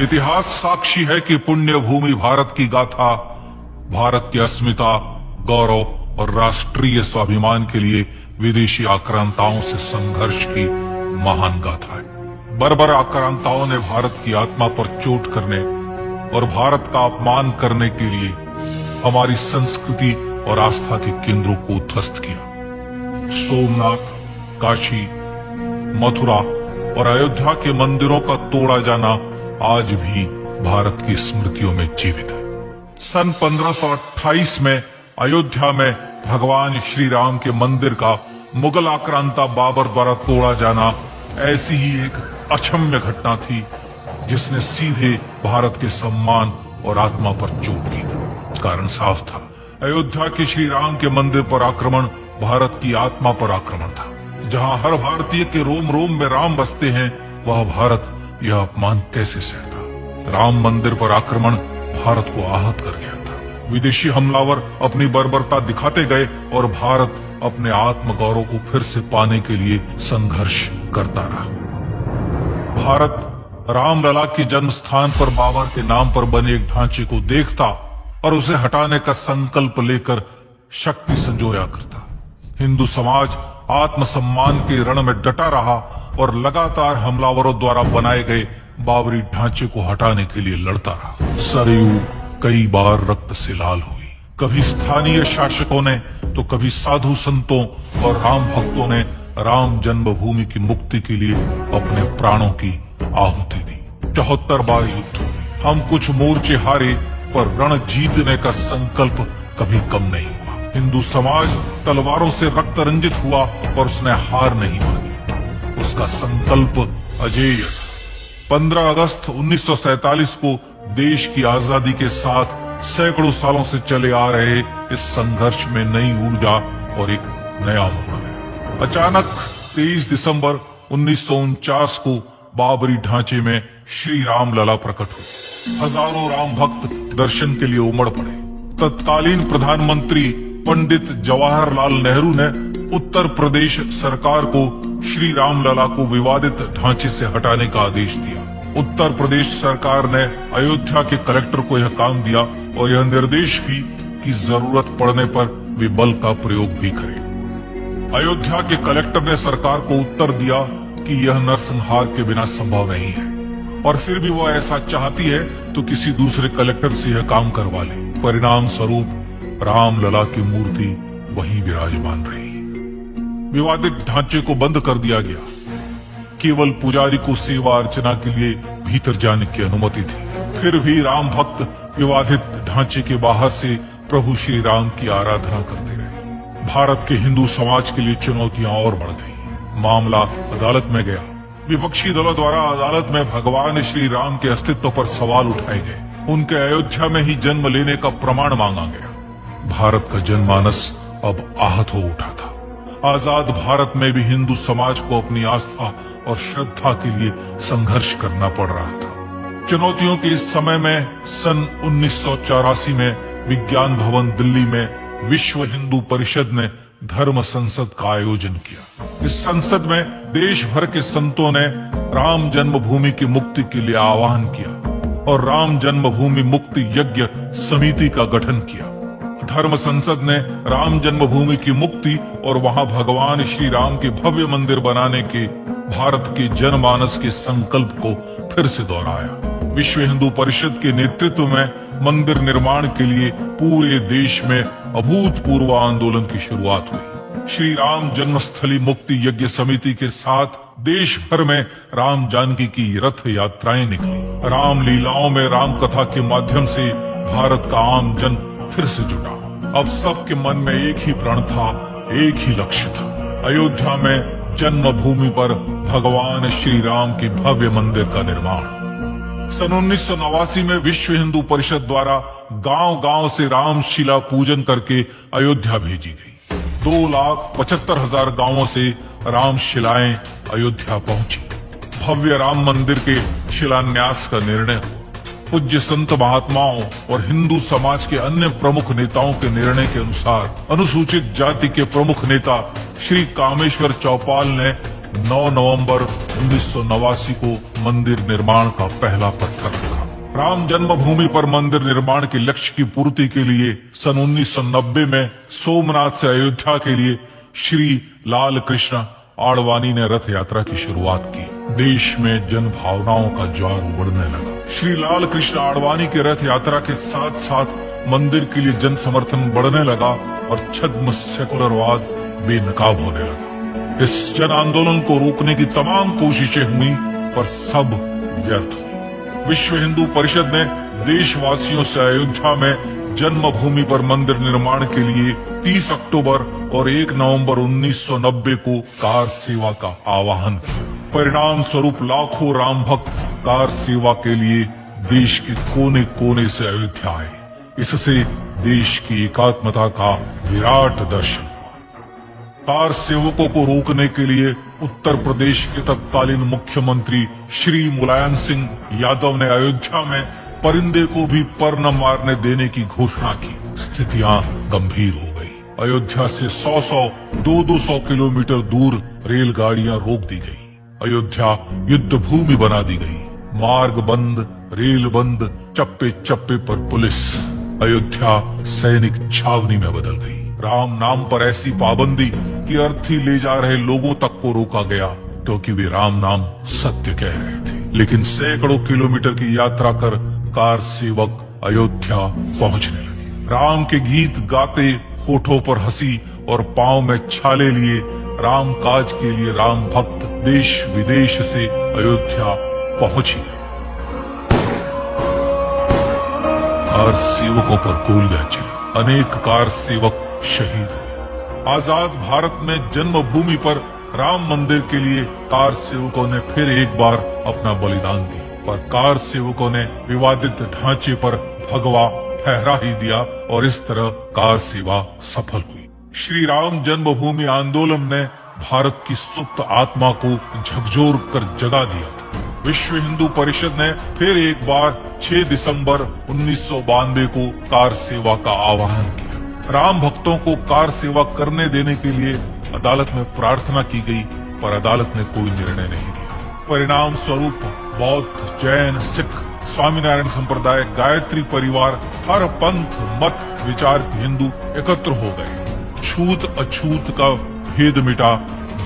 इतिहास साक्षी है कि पुण्य भूमि भारत की गाथा भारत की अस्मिता, गौरव और राष्ट्रीय स्वाभिमान के लिए विदेशी आक्रांताओं से संघर्ष की महान गाथा है। बर्बर आक्रांताओं ने भारत की आत्मा पर चोट करने और भारत का अपमान करने के लिए हमारी संस्कृति और आस्था के केंद्रों को उद्ध्वस्त किया। सोमनाथ, काशी, मथुरा और अयोध्या के मंदिरों का तोड़ा जाना आज भी भारत की स्मृतियों में जीवित है। सन 1528 में अयोध्या में भगवान श्री राम के मंदिर का मुगल आक्रांता बाबर द्वारा तोड़ा जाना ऐसी ही एक अक्षम्य घटना थी जिसने सीधे भारत के सम्मान और आत्मा पर चोट की थी। कारण साफ था, अयोध्या के श्री राम के मंदिर पर आक्रमण भारत की आत्मा पर आक्रमण था। जहां हर भारतीय के रोम रोम में राम बसते हैं, वह भारत यह अपमान कैसे सहता। राम मंदिर पर आक्रमण भारत को आहत कर गया था। विदेशी हमलावर अपनी बर्बरता दिखाते गए और भारत अपने आत्मगौरव को फिर से पाने के लिए संघर्ष करता रहा। भारत रामलला के जन्म स्थान पर बाबर के नाम पर बने एक ढांचे को देखता और उसे हटाने का संकल्प लेकर शक्ति संजोया करता। हिंदू समाज आत्मसम्मान के रण में डटा रहा और लगातार हमलावरों द्वारा बनाए गए बाबरी ढांचे को हटाने के लिए लड़ता रहा। सरयू कई बार रक्त से लाल हुई। कभी स्थानीय शासकों ने तो कभी साधु संतों और राम भक्तों ने राम जन्मभूमि की मुक्ति के लिए अपने प्राणों की आहुति दी। 74 बार युद्ध हुए। हम कुछ मोर्चे हारे, पर रण जीतने का संकल्प कभी कम नहीं हुआ। हिंदू समाज तलवारों से रक्त रंजित हुआ और उसने हार नहीं मानी। उसका संकल्प अजेय था। 15 अगस्त 1947 को देश की आजादी के साथ सैकड़ों सालों से चले आ रहे इस संघर्ष में नई ऊर्जा और एक नया मोड़ आया। अचानक 23 दिसंबर 1949 को बाबरी ढांचे में श्री राम लला प्रकट हुए। हजारों राम भक्त दर्शन के लिए उमड़ पड़े। तत्कालीन प्रधानमंत्री पंडित जवाहरलाल नेहरू ने उत्तर प्रदेश सरकार को श्री राम लला को विवादित ढांचे से हटाने का आदेश दिया। उत्तर प्रदेश सरकार ने अयोध्या के कलेक्टर को यह काम दिया और यह निर्देश भी कि जरूरत पड़ने पर वे बल का प्रयोग भी करें। अयोध्या के कलेक्टर ने सरकार को उत्तर दिया कि यह नरसंहार के बिना संभव नहीं है और फिर भी वह ऐसा चाहती है तो किसी दूसरे कलेक्टर से यह काम करवा ले। परिणाम स्वरूप रामलला की मूर्ति वहीं विराजमान रही। विवादित ढांचे को बंद कर दिया गया। केवल पुजारी को सेवा अर्चना के लिए भीतर जाने की अनुमति थी। फिर भी राम भक्त विवादित ढांचे के बाहर से प्रभु श्री राम की आराधना करते रहे। भारत के हिंदू समाज के लिए चुनौतियां और बढ़ गई। मामला अदालत में गया। विपक्षी दलों द्वारा अदालत में भगवान श्री राम के अस्तित्व पर सवाल उठाए गए। उनके अयोध्या में ही जन्म लेने का प्रमाण मांगा गया। भारत का जनमानस अब आहत हो उठा था। आजाद भारत में भी हिंदू समाज को अपनी आस्था और श्रद्धा के लिए संघर्ष करना पड़ रहा था। चुनौतियों के इस समय में सन 1984 में विज्ञान भवन दिल्ली में विश्व हिंदू परिषद ने धर्म संसद का आयोजन किया। इस संसद में देश भर के संतों ने राम जन्मभूमि की मुक्ति के लिए आह्वान किया और राम जन्मभूमि मुक्ति यज्ञ समिति का गठन किया। धर्म संसद ने राम जन्मभूमि की मुक्ति और वहां भगवान श्री राम के भव्य मंदिर बनाने के भारत के जनमानस के संकल्प को फिर से दोहराया। विश्व हिंदू परिषद के नेतृत्व में मंदिर निर्माण के लिए पूरे देश में अभूतपूर्व आंदोलन की शुरुआत हुई। श्री राम जन्मस्थली मुक्ति यज्ञ समिति के साथ देश भर में राम जानकी की रथ यात्राएं निकली। राम लीलाओं में राम कथा के माध्यम से भारत का आम जन फिर से जुटा। अब सबके मन में एक ही प्रण था, एक ही लक्ष्य था। अयोध्या में जन्मभूमि पर भगवान श्री राम के भव्य मंदिर का निर्माण। सन 1989 में विश्व हिंदू परिषद द्वारा गांव-गांव से रामशिला पूजन करके अयोध्या भेजी गई। 2,75,000 गांवों से रामशिलाएं अयोध्या पहुंची। भव्य राम मंदिर के शिलान्यास का निर्णय हुआ। पूज्य संत महात्माओं और हिंदू समाज के अन्य प्रमुख नेताओं के निर्णय के अनुसार अनुसूचित जाति के प्रमुख नेता श्री कामेश्वर चौपाल ने 9 नवंबर 1989 को मंदिर निर्माण का पहला पत्थर रखा। राम जन्मभूमि पर मंदिर निर्माण के लक्ष्य की पूर्ति के लिए सन 1990 में सोमनाथ से अयोध्या के लिए श्री लाल कृष्ण आडवाणी ने रथ यात्रा की शुरुआत की। देश में जन भावनाओं का ज्वार उमड़ने लगा। श्री लाल कृष्ण आडवाणी के रथ यात्रा के साथ साथ मंदिर के लिए जन समर्थन बढ़ने लगा और छद्म सेकुलरवाद बेनकाब होने लगा। इस जन आंदोलन को रोकने की तमाम कोशिशें हुई पर सब व्यर्थ हुई। विश्व हिंदू परिषद ने देशवासियों से अयोध्या में जन्मभूमि पर मंदिर निर्माण के लिए 30 अक्टूबर और 1 नवंबर 1990 को कार सेवा का आह्वान किया। परिणाम स्वरूप लाखों राम भक्त कार सेवा के लिए देश के कोने कोने से अयोध्या आए। इससे देश की एकात्मता का विराट दर्शन हुआ। कार सेवकों को रोकने के लिए उत्तर प्रदेश के तत्कालीन मुख्यमंत्री श्री मुलायम सिंह यादव ने अयोध्या में परिंदे को भी पर न मारने देने की घोषणा की। स्थितियां गंभीर हो गई। अयोध्या से 100 200 किलोमीटर दूर रेलगाड़ियां रोक दी गई। अयोध्या युद्ध भूमि बना दी गई। मार्ग बंद, रेल बंद, चप्पे चप्पे पर पुलिस। अयोध्या सैनिक छावनी में बदल गई। राम नाम पर ऐसी पाबंदी कि अर्थी ले जा रहे लोगों तक को रोका गया क्योंकि वे राम नाम सत्य कह रहे थे। लेकिन सैकड़ों किलोमीटर की यात्रा कर कार सेवक अयोध्या पहुंचने लगे। राम के गीत गाते, होठों पर हंसी और पांव में छाले लिए राम काज के लिए राम भक्त देश विदेश से अयोध्या पहुंच गए। कार सेवकों पर गोलियां चली। अनेक कार सेवक शहीद हुए। आजाद भारत में जन्मभूमि पर राम मंदिर के लिए कार सेवकों ने फिर एक बार अपना बलिदान दिया, पर कार सेवकों ने विवादित ढांचे पर भगवा फहरा ही दिया और इस तरह कार सेवा सफल हुई। श्री राम जन्मभूमि आंदोलन ने भारत की सुप्त आत्मा को झकझोर कर जगा दिया था। विश्व हिंदू परिषद ने फिर एक बार 6 दिसंबर 1992 को कार सेवा का आह्वान किया। राम भक्तों को कार सेवा करने देने के लिए अदालत में प्रार्थना की गई, पर अदालत ने कोई निर्णय नहीं दिया। परिणाम स्वरूप बौद्ध, जैन, सिख, स्वामीनारायण संप्रदाय, गायत्री परिवार, हर पंथ मत विचार के हिंदू एकत्र हो गए। छूत अछूत का भेद मिटा,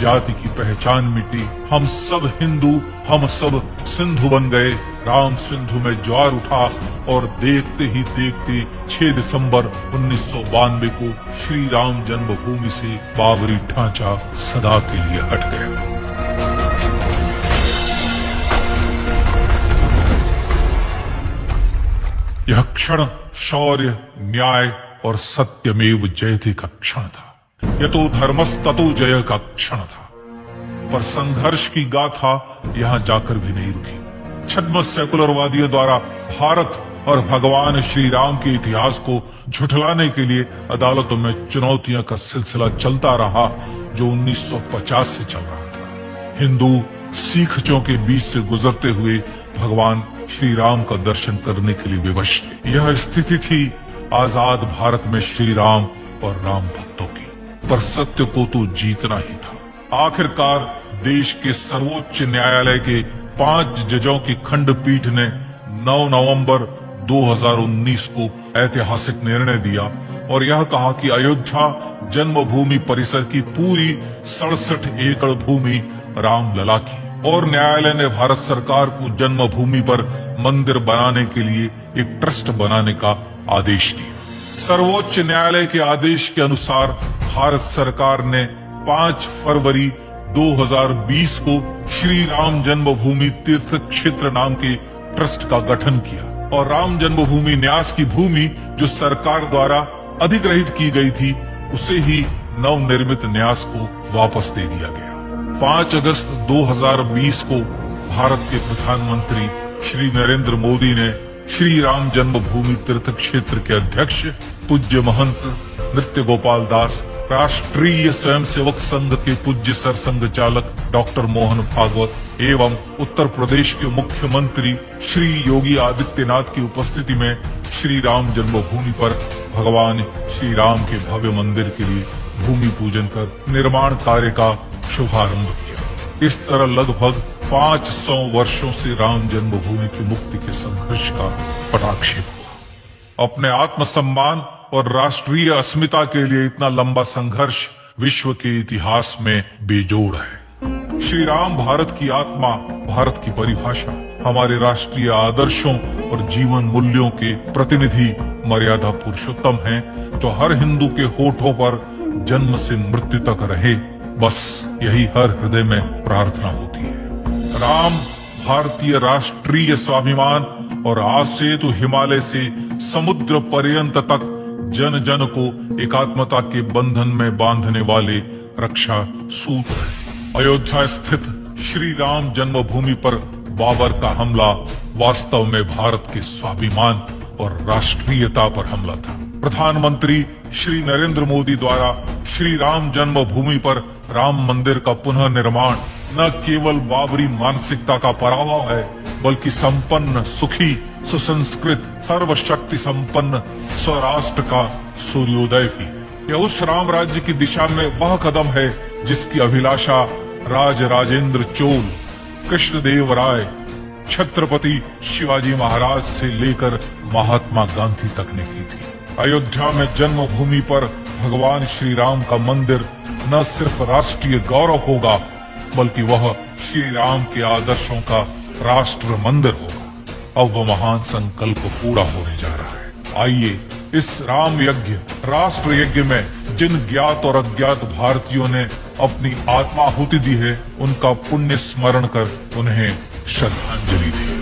जाति की पहचान मिटी। हम सब हिंदू, हम सब सिंधु बन गए। राम सिंधु में ज्वार उठा और देखते ही देखते 6 दिसंबर 1992 को श्री राम जन्मभूमि से बाबरी ढांचा सदा के लिए हट गया। यह क्षण शौर्य, न्याय और सत्यमेव जयते का क्षण था। यतो धर्मस्ततो जय का क्षण था। पर संघर्ष की गाथा यहाँ जाकर भी नहीं रुकी। छद्म सेकुलरवादियों द्वारा भारत और भगवान श्री राम के इतिहास को झुठलाने के लिए अदालतों में चुनौतियों का सिलसिला चलता रहा, जो 1950 से चल रहा था। हिंदू सिखों के बीच से गुजरते हुए भगवान श्री राम का दर्शन करने के लिए विवश थे। यह स्थिति थी आजाद भारत में श्री राम और राम भक्तों की। पर सत्य को तो जीतना ही था। आखिरकार देश के सर्वोच्च न्यायालय के 5 जजों की खंडपीठ ने 9 नवंबर 2019 को ऐतिहासिक निर्णय दिया और यह कहा कि अयोध्या जन्मभूमि परिसर की पूरी 67 एकड़ भूमि राम लला की। और न्यायालय ने भारत सरकार को जन्मभूमि पर मंदिर बनाने के लिए एक ट्रस्ट बनाने का आदेश दिया। सर्वोच्च न्यायालय के आदेश के अनुसार भारत सरकार ने 5 फरवरी 2020 को श्री राम जन्मभूमि तीर्थ क्षेत्र नाम के ट्रस्ट का गठन किया और राम जन्मभूमि न्यास की भूमि जो सरकार द्वारा अधिग्रहित की गई थी, उसे ही नवनिर्मित न्यास को वापस दे दिया गया। 5 अगस्त 2020 को भारत के प्रधानमंत्री श्री नरेंद्र मोदी ने श्री राम जन्मभूमि तीर्थ क्षेत्र के अध्यक्ष पूज्य महंत नृत्य गोपाल दास, राष्ट्रीय स्वयंसेवक संघ के पूज्य सरसंघ चालक डॉक्टर मोहन भागवत एवं उत्तर प्रदेश के मुख्यमंत्री श्री योगी आदित्यनाथ की उपस्थिति में श्री राम जन्मभूमि पर भगवान श्री राम के भव्य मंदिर के लिए भूमि पूजन कर निर्माण कार्य का शुभारंभ किया। इस तरह लगभग 500 वर्षों से राम जन्मभूमि की मुक्ति के संघर्ष का पटाक्षेप हुआ। अपने आत्मसम्मान और राष्ट्रीय अस्मिता के लिए इतना लंबा संघर्ष विश्व के इतिहास में बेजोड़ है। श्री राम भारत की आत्मा, भारत की परिभाषा, हमारे राष्ट्रीय आदर्शों और जीवन मूल्यों के प्रतिनिधि, मर्यादा पुरुषोत्तम हैं, जो हर हिंदू के होठों पर जन्म से मृत्यु तक रहे। बस यही हर हृदय में प्रार्थना होती है। राम भारतीय राष्ट्रीय स्वाभिमान और आज से तो हिमालय से समुद्र पर्यंत तक जन जन को एकात्मता के बंधन में बांधने वाले रक्षा सूत्र है। अयोध्या स्थित श्री राम जन्मभूमि पर बाबर का हमला वास्तव में भारत के स्वाभिमान और राष्ट्रीयता पर हमला था। प्रधानमंत्री श्री नरेंद्र मोदी द्वारा श्री राम जन्मभूमि पर राम मंदिर का पुनः निर्माण न केवल बाबरी मानसिकता का पराभव है, बल्कि संपन्न, सुखी, सुसंस्कृत, सर्वशक्ति संपन्न स्वराष्ट्र का सूर्योदय भी है। यह उस राम राज्य की दिशा में वह कदम है जिसकी अभिलाषा राज राजेंद्र चोल, कृष्णदेव राय, छत्रपति शिवाजी महाराज से लेकर महात्मा गांधी तक ने की थी। अयोध्या में जन्मभूमि पर भगवान श्री राम का मंदिर न सिर्फ राष्ट्रीय गौरव होगा, बल्कि वह श्री राम के आदर्शों का राष्ट्र मंदिर होगा। अब वह महान संकल्प पूरा होने जा रहा है। आइए इस राम यज्ञ, राष्ट्र यज्ञ में जिन ज्ञात और अज्ञात भारतीयों ने अपनी आत्माहुति दी है, उनका पुण्य स्मरण कर उन्हें श्रद्धांजलि दें।